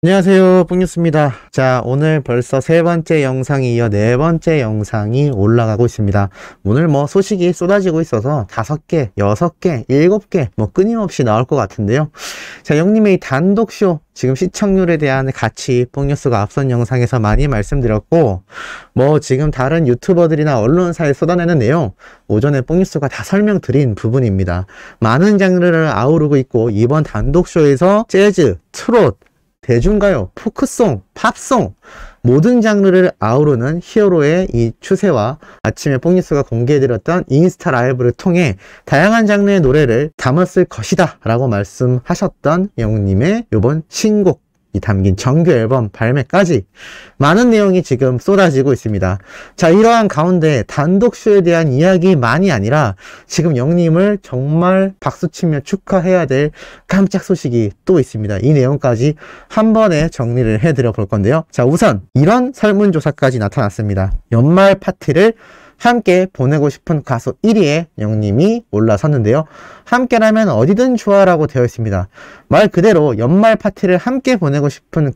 안녕하세요, 뽕뉴스입니다. 자, 오늘 벌써 세 번째 영상이 이어 네 번째 영상이 올라가고 있습니다. 오늘 소식이 쏟아지고 있어서 5개, 6개, 7개 끊임없이 나올 것 같은데요. 자, 영님의 이 단독쇼 지금 시청률에 대한 가치 뽕뉴스가 앞선 영상에서 많이 말씀드렸고, 지금 다른 유튜버들이나 언론사에 쏟아내는 내용 오전에 뽕뉴스가 다 설명드린 부분입니다. 많은 장르를 아우르고 있고, 이번 단독쇼에서 재즈, 트롯, 대중가요, 포크송, 팝송 모든 장르를 아우르는 히어로의 이 추세와 아침에 뽕뉴스가 공개해드렸던 인스타 라이브를 통해 다양한 장르의 노래를 담았을 것이다 라고 말씀하셨던 영님의 요번 신곡 이 담긴 정규 앨범 발매까지 많은 내용이 지금 쏟아지고 있습니다. 자, 이러한 가운데 단독쇼에 대한 이야기만이 아니라 지금 영님을 정말 박수치며 축하해야 될 깜짝 소식이 또 있습니다. 이 내용까지 한 번에 정리를 해드려 볼 건데요. 자, 우선 이런 설문조사까지 나타났습니다. 연말 파티를 함께 보내고 싶은 가수 1위에 영님이 올라섰는데요. 함께라면 어디든 좋아라고 되어 있습니다. 말 그대로 연말 파티를 함께 보내고 싶은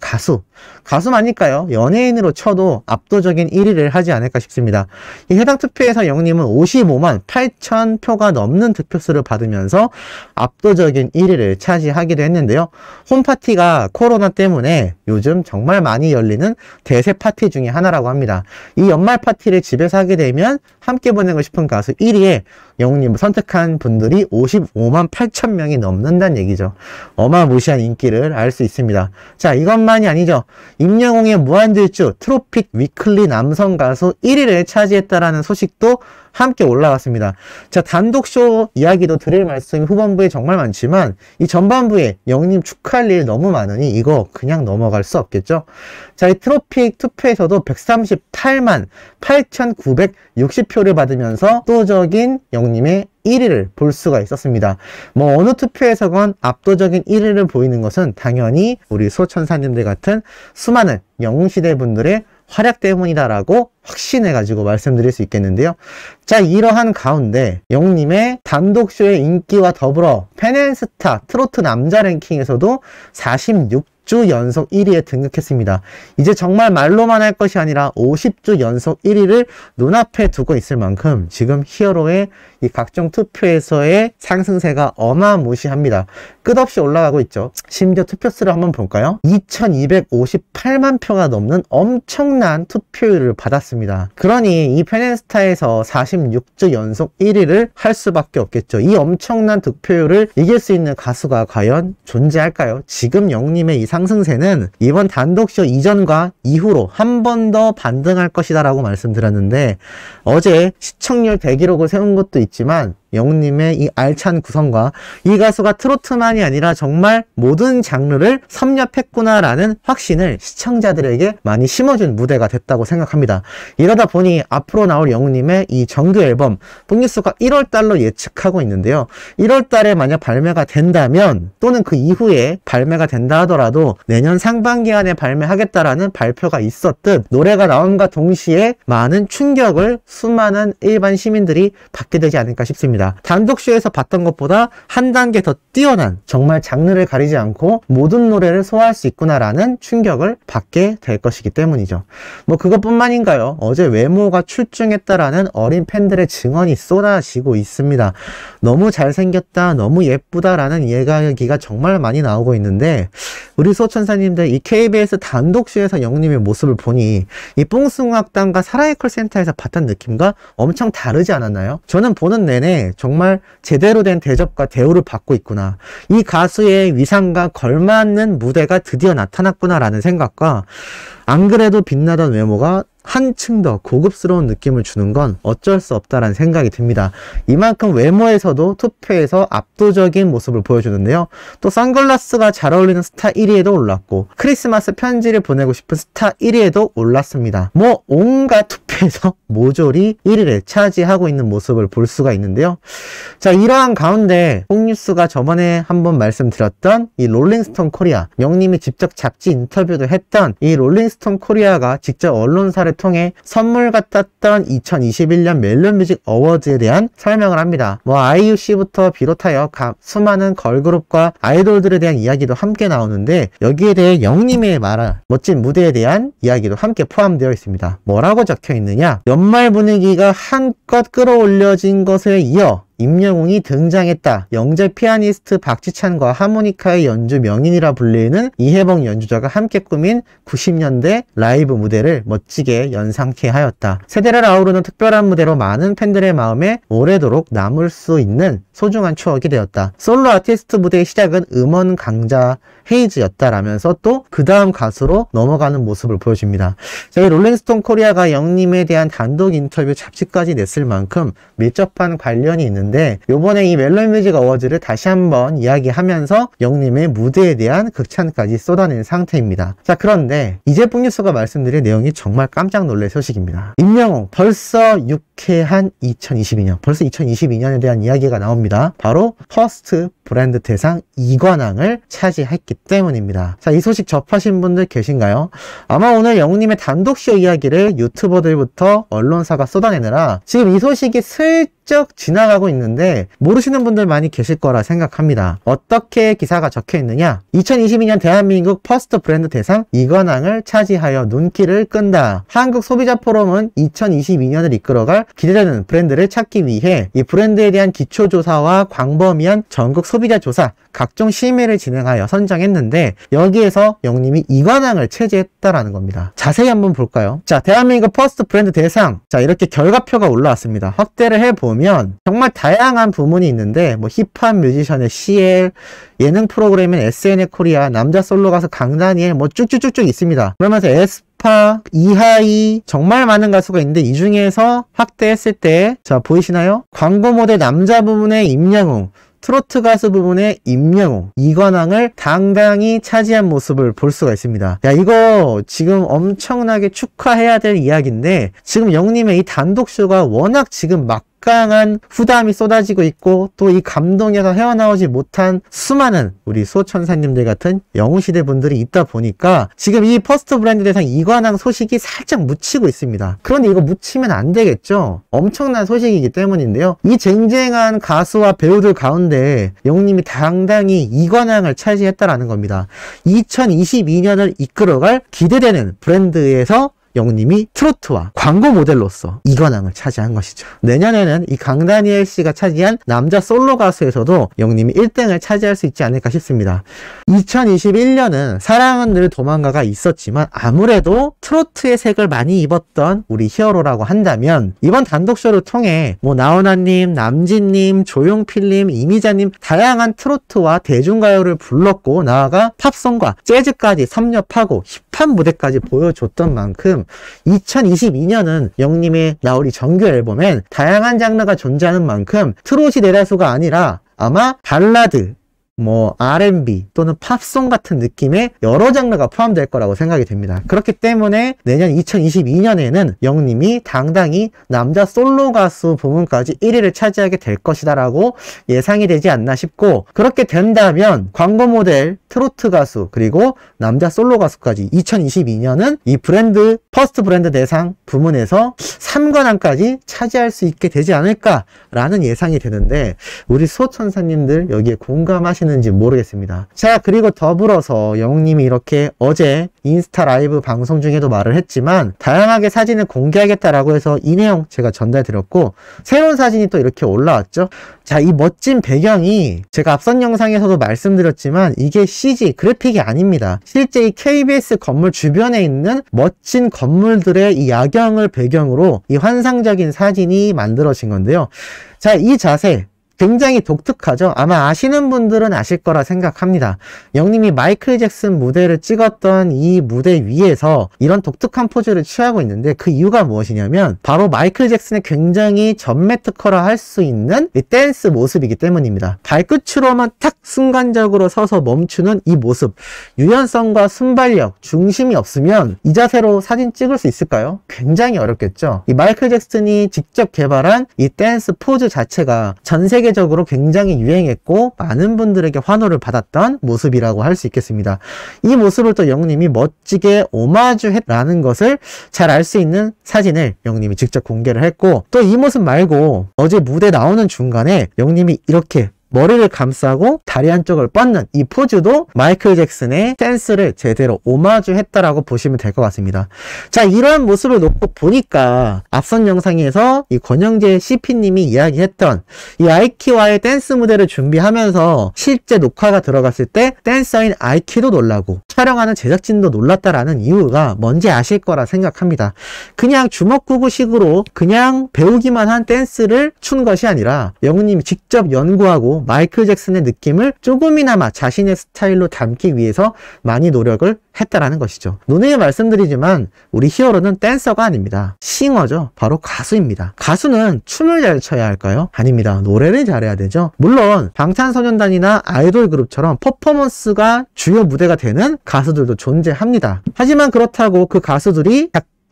가수만일까요? 연예인으로 쳐도 압도적인 1위를 하지 않을까 싶습니다. 이 해당 투표에서 영님은 55만 8천 표가 넘는 득표수를 받으면서 압도적인 1위를 차지하기도 했는데요. 홈파티가 코로나 때문에 요즘 정말 많이 열리는 대세 파티 중에 하나라고 합니다. 이 연말 파티를 집에서 하게 되면 함께 보내고 싶은 가수 1위에 영님을 선택한 분들이 55만 8천 명이 넘는다는 얘기죠. 어마무시한 인기를 알 수 있습니다. 자, 이것만이 아니죠. 임영웅의 무한질주 트로픽 위클리 남성 가수 1위를 차지했다라는 소식도 함께 올라왔습니다. 자, 단독쇼 이야기도 드릴 말씀이 후반부에 정말 많지만 이 전반부에 영님 축하할 일 너무 많으니 이거 그냥 넘어갈 수 없겠죠. 자, 이 트로픽 투표에서도 138만 8,960표를 받으면서 압도적인 영님의 1위를 볼 수가 있었습니다. 어느 투표에서건 압도적인 1위를 보이는 것은 당연히 우리 수호천사님들 같은 수많은 영웅시대 분들의 활약 때문이다라고 확신해가지고 말씀드릴 수 있겠는데요. 자, 이러한 가운데 영님의 단독쇼의 인기와 더불어 팬앤스타 트로트 남자 랭킹에서도 46주 연속 1위에 등극했습니다. 이제 정말 말로만 할 것이 아니라 50주 연속 1위를 눈앞에 두고 있을 만큼 지금 히어로의 이 각종 투표에서의 상승세가 어마무시합니다. 끝없이 올라가고 있죠. 심지어 투표수를 한번 볼까요? 2258만 표가 넘는 엄청난 투표율을 받았습니다. 그러니 이 팬앤스타에서 46주 연속 1위를 할 수밖에 없겠죠. 이 엄청난 득표율을 이길 수 있는 가수가 과연 존재할까요? 지금 영님의 이 상승세는 이번 단독쇼 이전과 이후로 한 번 더 반등할 것이다 라고 말씀드렸는데, 어제 시청률 대기록을 세운 것도 있지만 영님의 이 알찬 구성과 이 가수가 트로트만이 아니라 정말 모든 장르를 섭렵했구나라는 확신을 시청자들에게 많이 심어준 무대가 됐다고 생각합니다. 이러다 보니 앞으로 나올 영님의 이 정규 앨범 뽕뉴스가 1월달로 예측하고 있는데요. 1월달에 만약 발매가 된다면, 또는 그 이후에 발매가 된다 하더라도 내년 상반기 안에 발매하겠다라는 발표가 있었듯 노래가 나온과 동시에 많은 충격을 수많은 일반 시민들이 받게 되지 않을까 싶습니다. 단독쇼에서 봤던 것보다 한 단계 더 뛰어난, 정말 장르를 가리지 않고 모든 노래를 소화할 수 있구나라는 충격을 받게 될 것이기 때문이죠. 그것뿐만인가요? 어제 외모가 출중했다라는 어린 팬들의 증언이 쏟아지고 있습니다. 너무 잘생겼다, 너무 예쁘다라는 이야기가 정말 많이 나오고 있는데, 우리 수호천사님들 이 KBS 단독쇼에서 영님의 모습을 보니 이 뽕숭악단과 사랑의 콜센터에서 봤던 느낌과 엄청 다르지 않았나요? 저는 보는 내내 정말 제대로 된 대접과 대우를 받고 있구나, 이 가수의 위상과 걸맞는 무대가 드디어 나타났구나 라는 생각과, 안 그래도 빛나던 외모가 한층 더 고급스러운 느낌을 주는 건 어쩔 수 없다라는 생각이 듭니다. 이만큼 외모에서도 투표에서 압도적인 모습을 보여주는데요. 또 선글라스가 잘 어울리는 스타 1위에도 올랐고, 크리스마스 편지를 보내고 싶은 스타 1위에도 올랐습니다. 온갖 투표에서 모조리 1위를 차지하고 있는 모습을 볼 수가 있는데요. 자, 이러한 가운데 뽕뉴스가 저번에 한번 말씀드렸던 이 롤링스톤 코리아, 영님이 직접 잡지 인터뷰도 했던 이 롤링스톤 코리아가 직접 언론사를 기사를 통해 선물 같았던 2021년 멜론뮤직 어워즈에 대한 설명을 합니다. IUC부터 비롯하여 수많은 걸그룹과 아이돌들에 대한 이야기도 함께 나오는데 여기에 대해 영님의 말한 멋진 무대에 대한 이야기도 함께 포함되어 있습니다. 뭐라고 적혀 있느냐? 연말 분위기가 한껏 끌어올려진 것에 이어 임영웅이 등장했다. 영재 피아니스트 박지찬과 하모니카의 연주 명인이라 불리는 이혜봉 연주자가 함께 꾸민 90년대 라이브 무대를 멋지게 연상케 하였다. 세대를 아우르는 특별한 무대로 많은 팬들의 마음에 오래도록 남을 수 있는 소중한 추억이 되었다. 솔로 아티스트 무대의 시작은 음원 강자 헤이즈였다라면서 또 그 다음 가수로 넘어가는 모습을 보여줍니다. 저희 롤링스톤 코리아가 영님에 대한 단독 인터뷰 잡지까지 냈을 만큼 밀접한 관련이 있는데 요번에 이 멜론뮤직 어워즈를 다시 한번 이야기하면서 영님의 무대에 대한 극찬까지 쏟아낸 상태입니다. 자, 그런데 이재풍 뉴스가 말씀드린 내용이 정말 깜짝 놀랄 소식입니다. 임영웅 벌써 유쾌한 2022년, 벌써 2022년에 대한 이야기가 나옵니다. 바로 퍼스트 브랜드 대상 2관왕을 차지했기 때문입니다. 자, 이 소식 접하신 분들 계신가요? 아마 오늘 영웅님의 단독쇼 이야기를 유튜버들부터 언론사가 쏟아내느라 지금 이 소식이 슬쩍 지나가고 있는데 모르시는 분들 많이 계실 거라 생각합니다. 어떻게 기사가 적혀 있느냐? 2022년 대한민국 퍼스트 브랜드 대상 2관왕을 차지하여 눈길을 끈다. 한국 소비자 포럼은 2022년을 이끌어갈 기대되는 브랜드를 찾기 위해 이 브랜드에 대한 기초조사와 광범위한 전국 소비자 조사, 각종 심의를 진행하여 선정했는데 여기에서 영님이 2관왕을 차지했다라는 겁니다. 자세히 한번 볼까요? 자, 대한민국 퍼스트 브랜드 대상. 자, 이렇게 결과표가 올라왔습니다. 확대를 해보면 정말 다양한 부문이 있는데 힙합 뮤지션의 CL, 예능 프로그램인 SNL 코리아, 남자 솔로 가수 강다니엘 쭉쭉쭉쭉 있습니다. 그러면서 에스파, 이하이 정말 많은 가수가 있는데 이 중에서 확대했을 때 자, 보이시나요? 광고 모델 남자 부문의 임영웅, 트로트 가수 부분의 임영웅 2관왕을 당당히 차지한 모습을 볼 수가 있습니다. 야, 이거 지금 엄청나게 축하해야 될 이야기인데 지금 영님의 이 단독쇼가 워낙 지금 막강한 후담이 쏟아지고 있고 또 이 감동에서 헤어나오지 못한 수많은 우리 수호천사님들 같은 영웅시대 분들이 있다 보니까 지금 이 퍼스트 브랜드 대상 2관왕 소식이 살짝 묻히고 있습니다. 그런데 이거 묻히면 안 되겠죠? 엄청난 소식이기 때문인데요. 이 쟁쟁한 가수와 배우들 가운데 영웅님이 당당히 2관왕을 차지했다라는 겁니다. 2022년을 이끌어갈 기대되는 브랜드에서 영웅님이 트로트와 광고 모델로서 2관왕을 차지한 것이죠. 내년에는 이 강다니엘 씨가 차지한 남자 솔로 가수에서도 영웅님이 1등을 차지할 수 있지 않을까 싶습니다. 2021년은 사랑은 늘 도망가가 있었지만 아무래도 트로트의 색을 많이 입었던 우리 히어로라고 한다면 이번 단독쇼를 통해 나훈아님, 남진님, 조용필님, 이미자님 다양한 트로트와 대중가요를 불렀고 나아가 팝송과 재즈까지 섭렵하고 힙합 무대까지 보여줬던 만큼 2022년은 영님의 나오리 정규 앨범엔 다양한 장르가 존재하는 만큼 트롯이 대다수가 아니라 아마 발라드, R&B 또는 팝송 같은 느낌의 여러 장르가 포함될 거라고 생각이 됩니다. 그렇기 때문에 내년 2022년에는 영님이 당당히 남자 솔로 가수 부문까지 1위를 차지하게 될 것이다 라고 예상이 되지 않나 싶고 그렇게 된다면 광고 모델, 트로트 가수 그리고 남자 솔로 가수까지 2022년은 이 브랜드 퍼스트 브랜드 대상 부문에서 3관왕까지 차지할 수 있게 되지 않을까라는 예상이 되는데 우리 수호천사님들 여기에 공감하시는지 모르겠습니다. 자, 그리고 더불어서 영웅님이 이렇게 어제 인스타 라이브 방송 중에도 말을 했지만 다양하게 사진을 공개하겠다라고 해서 이 내용 제가 전달드렸고 새로운 사진이 또 이렇게 올라왔죠. 자, 이 멋진 배경이 제가 앞선 영상에서도 말씀드렸지만 이게 CG 그래픽이 아닙니다. 실제 이 KBS 건물 주변에 있는 멋진 건물들의 이 야경을 배경으로 이 환상적인 사진이 만들어진 건데요. 자, 이 자세 굉장히 독특하죠. 아마 아시는 분들은 아실 거라 생각합니다. 영님이 마이클 잭슨 무대를 찍었던 이 무대 위에서 이런 독특한 포즈를 취하고 있는데 그 이유가 무엇이냐면 바로 마이클 잭슨의 굉장히 전매 특허라 할 수 있는 이 댄스 모습이기 때문입니다. 발끝으로만 탁 순간적으로 서서 멈추는 이 모습, 유연성과 순발력, 중심이 없으면 이 자세로 사진 찍을 수 있을까요? 굉장히 어렵겠죠. 이 마이클 잭슨이 직접 개발한 이 댄스 포즈 자체가 전 세계 세계적으로 굉장히 유행했고 많은 분들에게 환호를 받았던 모습이라고 할 수 있겠습니다. 이 모습을 또 영님이 멋지게 오마주했라는 것을 잘 알 수 있는 사진을 영님이 직접 공개를 했고, 또 이 모습 말고 어제 무대 나오는 중간에 영님이 이렇게 머리를 감싸고 다리 한쪽을 뻗는 이 포즈도 마이클 잭슨의 댄스를 제대로 오마주했다라고 보시면 될 것 같습니다. 자, 이러한 모습을 놓고 보니까 앞선 영상에서 이 권영재 CP님이 이야기했던 이 아이키와의 댄스 무대를 준비하면서 실제 녹화가 들어갔을 때 댄서인 아이키도 놀라고 촬영하는 제작진도 놀랐다라는 이유가 뭔지 아실 거라 생각합니다. 그냥 주먹구구식으로 그냥 배우기만 한 댄스를 춘 것이 아니라 영님이 직접 연구하고 마이클 잭슨의 느낌을 조금이나마 자신의 스타일로 담기 위해서 많이 노력을 했다라는 것이죠. 누누이 말씀드리지만 우리 히어로는 댄서가 아닙니다. 싱어죠. 바로 가수입니다. 가수는 춤을 잘 춰야 할까요? 아닙니다. 노래를 잘해야 되죠. 물론 방탄소년단이나 아이돌 그룹처럼 퍼포먼스가 주요 무대가 되는 가수들도 존재합니다. 하지만 그렇다고 그 가수들이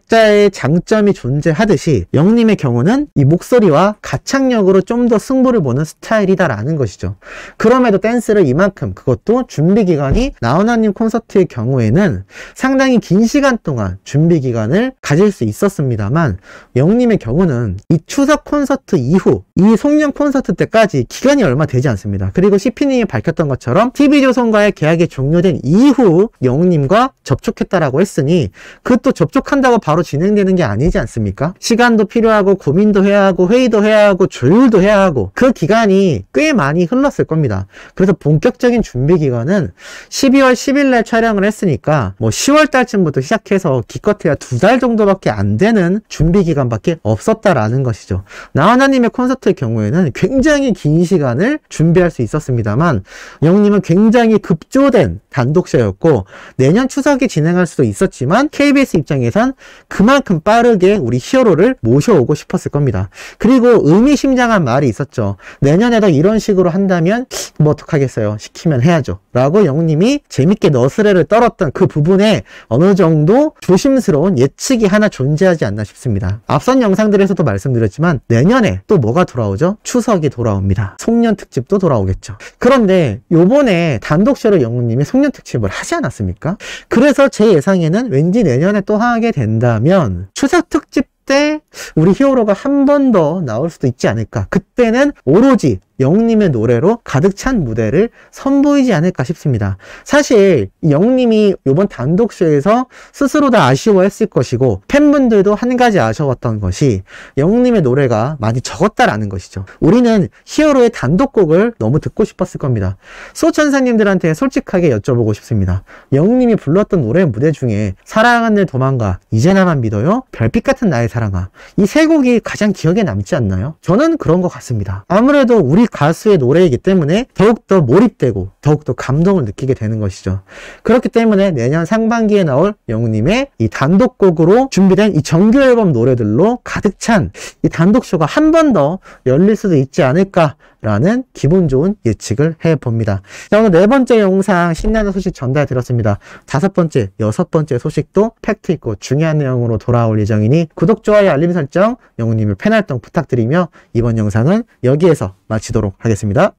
각자의 장점이 존재하듯이 영님의 경우는 이 목소리와 가창력으로 좀 더 승부를 보는 스타일이다라는 것이죠. 그럼에도 댄스를 이만큼, 그것도 준비 기간이 나훈아님 콘서트의 경우에는 상당히 긴 시간 동안 준비 기간을 가질 수 있었습니다만, 영님의 경우는 이 추석 콘서트 이후 이 송년 콘서트 때까지 기간이 얼마 되지 않습니다. 그리고 CP님이 밝혔던 것처럼 TV조선과의 계약이 종료된 이후 영님과 접촉했다라고 했으니 그 또 접촉한다고 바로 진행되는 게 아니지 않습니까? 시간도 필요하고 고민도 해야 하고 회의도 해야 하고 조율도 해야 하고 그 기간이 꽤 많이 흘렀을 겁니다. 그래서 본격적인 준비 기간은 12월 10일 날 촬영을 했으니까 뭐 10월 달쯤부터 시작해서 기껏해야 2달 정도밖에 안 되는 준비 기간밖에 없었다라는 것이죠. 나훈아님의 콘서트의 경우에는 굉장히 긴 시간을 준비할 수 있었습니다만 영님은 굉장히 급조된 단독쇼였고 내년 추석에 진행할 수도 있었지만 KBS 입장에선 그만큼 빠르게 우리 히어로를 모셔오고 싶었을 겁니다. 그리고 의미심장한 말이 있었죠. 내년에도 이런 식으로 한다면 뭐 어떡하겠어요. 시키면 해야죠. 라고 영님이 재밌게 너스레를 떨었던 그 부분에 어느 정도 조심스러운 예측이 하나 존재하지 않나 싶습니다. 앞선 영상들에서도 말씀드렸지만 내년에 또 뭐가 돌아오죠? 추석이 돌아옵니다. 송년 특집도 돌아오겠죠. 그런데 요번에 단독쇼로 영님이 송년 특집을 하지 않았습니까? 그래서 제 예상에는 왠지 내년에 또 하게 된다면 추석 특집 때 우리 히어로가 한 번 더 나올 수도 있지 않을까. 그때는 오로지 영님의 노래로 가득 찬 무대를 선보이지 않을까 싶습니다. 사실 영님이 이번 단독쇼에서 스스로 다 아쉬워했을 것이고 팬분들도 한 가지 아쉬웠던 것이 영님의 노래가 많이 적었다라는 것이죠. 우리는 히어로의 단독곡을 너무 듣고 싶었을 겁니다. 수호천사님들한테 솔직하게 여쭤보고 싶습니다. 영님이 불렀던 노래 무대 중에 사랑하늘 도망가, 이제 나만 믿어요, 별빛 같은 나의 사랑아, 이 세 곡이 가장 기억에 남지 않나요? 저는 그런 것 같습니다. 아무래도 우리 가수의 노래이기 때문에 더욱더 몰입되고 더욱더 감동을 느끼게 되는 것이죠. 그렇기 때문에 내년 상반기에 나올 영님의 이 단독곡으로 준비된 이 정규 앨범 노래들로 가득 찬 이 단독쇼가 한 번 더 열릴 수도 있지 않을까라는 기분 좋은 예측을 해봅니다. 자, 오늘 4번째 영상 신나는 소식 전달 드렸습니다. 5번째, 6번째 소식도 팩트 있고 중요한 내용으로 돌아올 예정이니 구독, 좋아요, 알림 설정, 영님의 팬활동 부탁드리며 이번 영상은 여기에서 마치도록 하겠습니다.